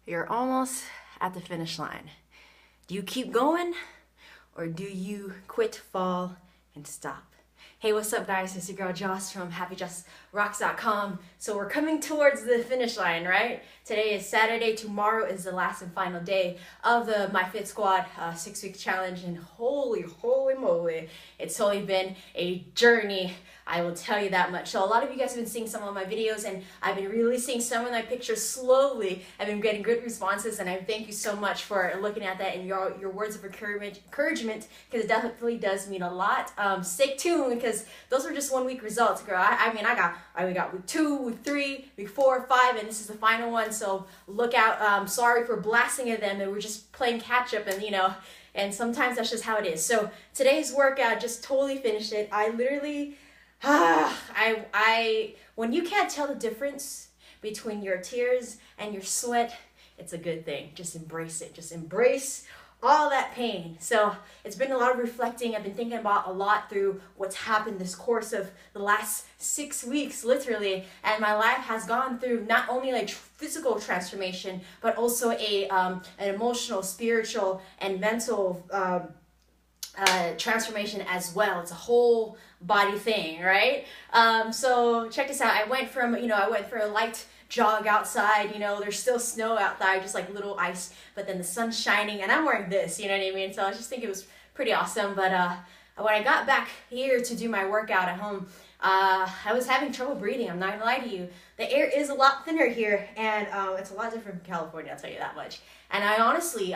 You're almost at the finish line. Do you keep going or do you quit, fall, and stop? Hey, what's up, guys? It's your girl Joss from HappyJossRocks.com. So we're coming towards the finish line, right? Today is Saturday. Tomorrow is the last and final day of the My Fit Squad 6-week challenge. And holy moly, it's totally been a journey. I will tell you that much. So a lot of you guys have been seeing some of my videos, and I've been releasing some of my pictures slowly. I've been getting good responses, and I thank you so much for looking at that and your words of encouragement, because it definitely does mean a lot. Stay tuned, because those are just 1 week results, girl. I got week 2, week 3, week 4, 5, and this is the final one. So look out. Sorry for blasting at them. They were just playing catch up, and and sometimes that's just how it is. So today's workout, just totally finished it. I literally. When you can't tell the difference between your tears and your sweat, it's a good thing. Just embrace it. Just embrace all that pain. So it's been a lot of reflecting. I've been thinking about a lot through what's happened this course of the last 6 weeks, literally. And my life has gone through not only like physical transformation, but also an emotional, spiritual, and mental transformation as well. It's a whole body thing, right? So check this out. I went for a light jog outside. There's still snow outside, just like little ice, but then the sun's shining, and I'm wearing this, you know what I mean? So I just think it was pretty awesome. But when I got back here to do my workout at home, I was having trouble breathing. I'm not gonna lie to you. The air is a lot thinner here, and it's a lot different from California, I'll tell you that much. And I honestly,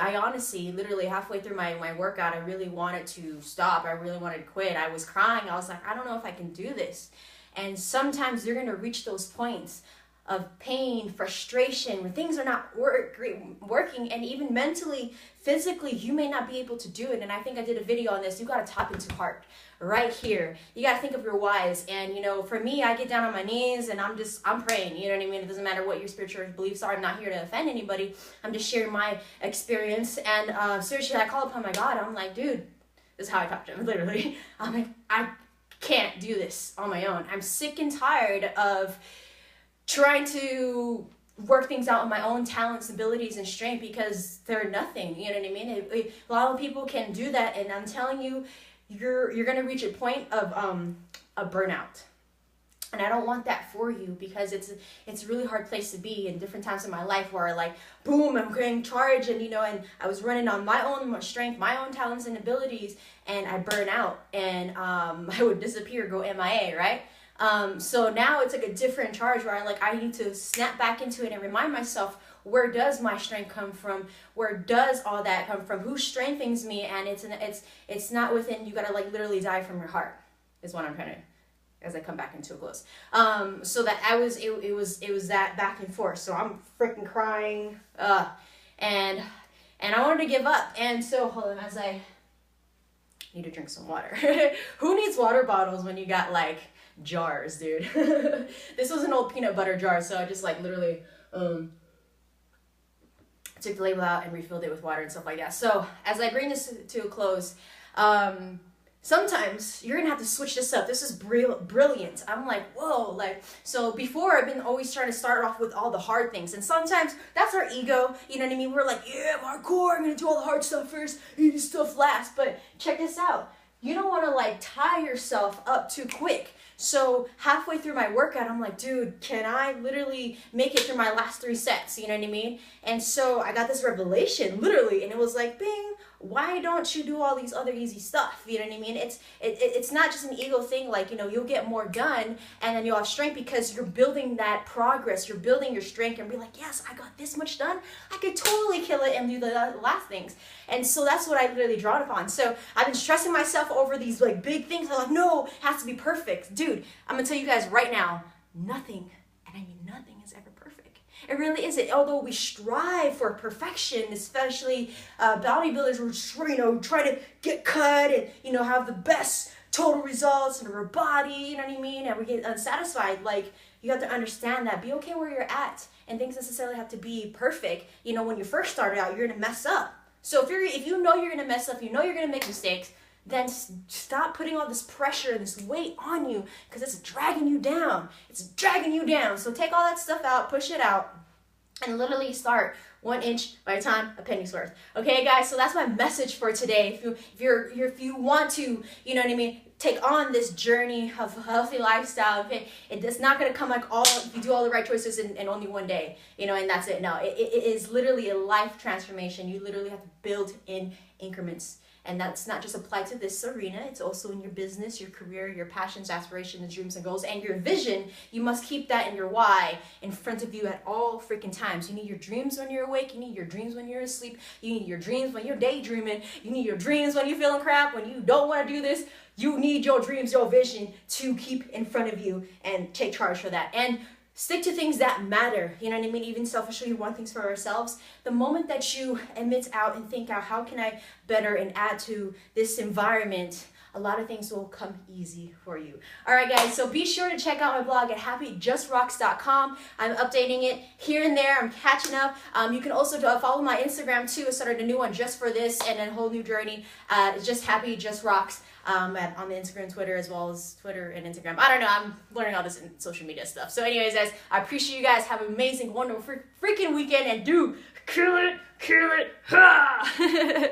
literally halfway through my workout, I really wanted to stop. I really wanted to quit. I was crying. I was like, I don't know if I can do this. And sometimes you're gonna reach those points of pain, frustration, when things are not working, and even mentally, physically, you may not be able to do it. And I think I did a video on this. You got to tap into heart right here. You got to think of your whys. And for me, I get down on my knees and I'm praying. You know what I mean? It doesn't matter what your spiritual beliefs are. I'm not here to offend anybody. I'm just sharing my experience. And seriously, I call upon my God. I'm like, dude, this is how I talk to him, literally. I'm like, I can't do this on my own. I'm sick and tired of trying to work things out on my own talents, abilities, and strength, because they're nothing. You know what I mean? A lot of people can do that, and I'm telling you, you're gonna reach a point of a burnout. And I don't want that for you, because it's a really hard place to be in different times in my life where boom, I'm getting charged, and and I was running on my own strength, my own talents and abilities, and I burn out, and I would disappear, go MIA, right? So now it's like a different charge where I need to snap back into it and remind myself, where does my strength come from? Where does all that come from? Who strengthens me? And it's not within. You gotta literally die from your heart, is what I'm trying to, as I come back into a close. So that it was that back and forth. So I'm freaking crying, and I wanted to give up. And so hold on, as I need to drink some water. Who needs water bottles when you got jars, dude? This was an old peanut butter jar, so I just literally took the label out and refilled it with water and stuff like that. So as I bring this to a close, sometimes you're gonna have to switch this up. This is brilliant. I'm like, whoa, so before I've been always trying to start off with all the hard things, and sometimes that's our ego, you know what I mean? We're like, yeah, I'm hardcore, I'm gonna do all the hard stuff first, easy stuff last. But check this out. You don't want to tie yourself up too quick. So halfway through my workout, I'm like, dude, can I literally make it through my last 3 sets? You know what I mean? And so I got this revelation, literally, and it was like, bing, why don't you do all these other easy stuff? You know what I mean? It's not just an ego thing, you'll get more done, and then you'll have strength because you're building that progress. You're building your strength and be like, yes, I got this much done. I could totally kill it and do the last things. And so that's what I really drawn upon. So I've been stressing myself over these big things. I'm like, no, it has to be perfect. Dude, I'm gonna tell you guys right now, nothing, and I mean nothing, is ever perfect. It really isn't. Although we strive for perfection, especially bodybuilders who try to get cut and have the best total results in our body, you know what I mean? And we get unsatisfied. You have to understand that. Be okay where you're at, and things necessarily have to be perfect. When you first started out, you're gonna mess up. So if you know you're gonna mess up, you know you're gonna make mistakes, then stop putting all this pressure and this weight on you, because it's dragging you down. It's dragging you down. So take all that stuff out, push it out, and literally start 1 inch by a time, a penny's worth. Okay, guys, so that's my message for today. If you want to, you know what I mean, take on this journey of a healthy lifestyle, okay, it's not going to come like all, if you do all the right choices in only one day, you know, and that's it. No, it is literally a life transformation. You literally have to build in increments. And that's not just applied to this arena, it's also in your business, your career, your passions, aspirations, dreams, and goals, and your vision. You must keep that in your why in front of you at all freaking times. You need your dreams when you're awake, you need your dreams when you're asleep, you need your dreams when you're daydreaming, you need your dreams when you're feeling crap, when you don't want to do this. You need your dreams, your vision to keep in front of you and take charge for that. And stick to things that matter. You know what I mean? Even selfishly, we want things for ourselves. The moment that you emit out and think out, how can I better and add to this environment, a lot of things will come easy for you. All right, guys, so be sure to check out my blog at happyjustrocks.com. I'm updating it here and there. I'm catching up. You can also follow my Instagram too. I started a new one just for this and a whole new journey. It's just happyjustrocks. On the Instagram, Twitter, as well as Twitter and Instagram. I don't know. I'm learning all this in social media stuff. So anyways, guys, I appreciate you guys. Have an amazing, wonderful, freaking weekend. And do kill it. Ha!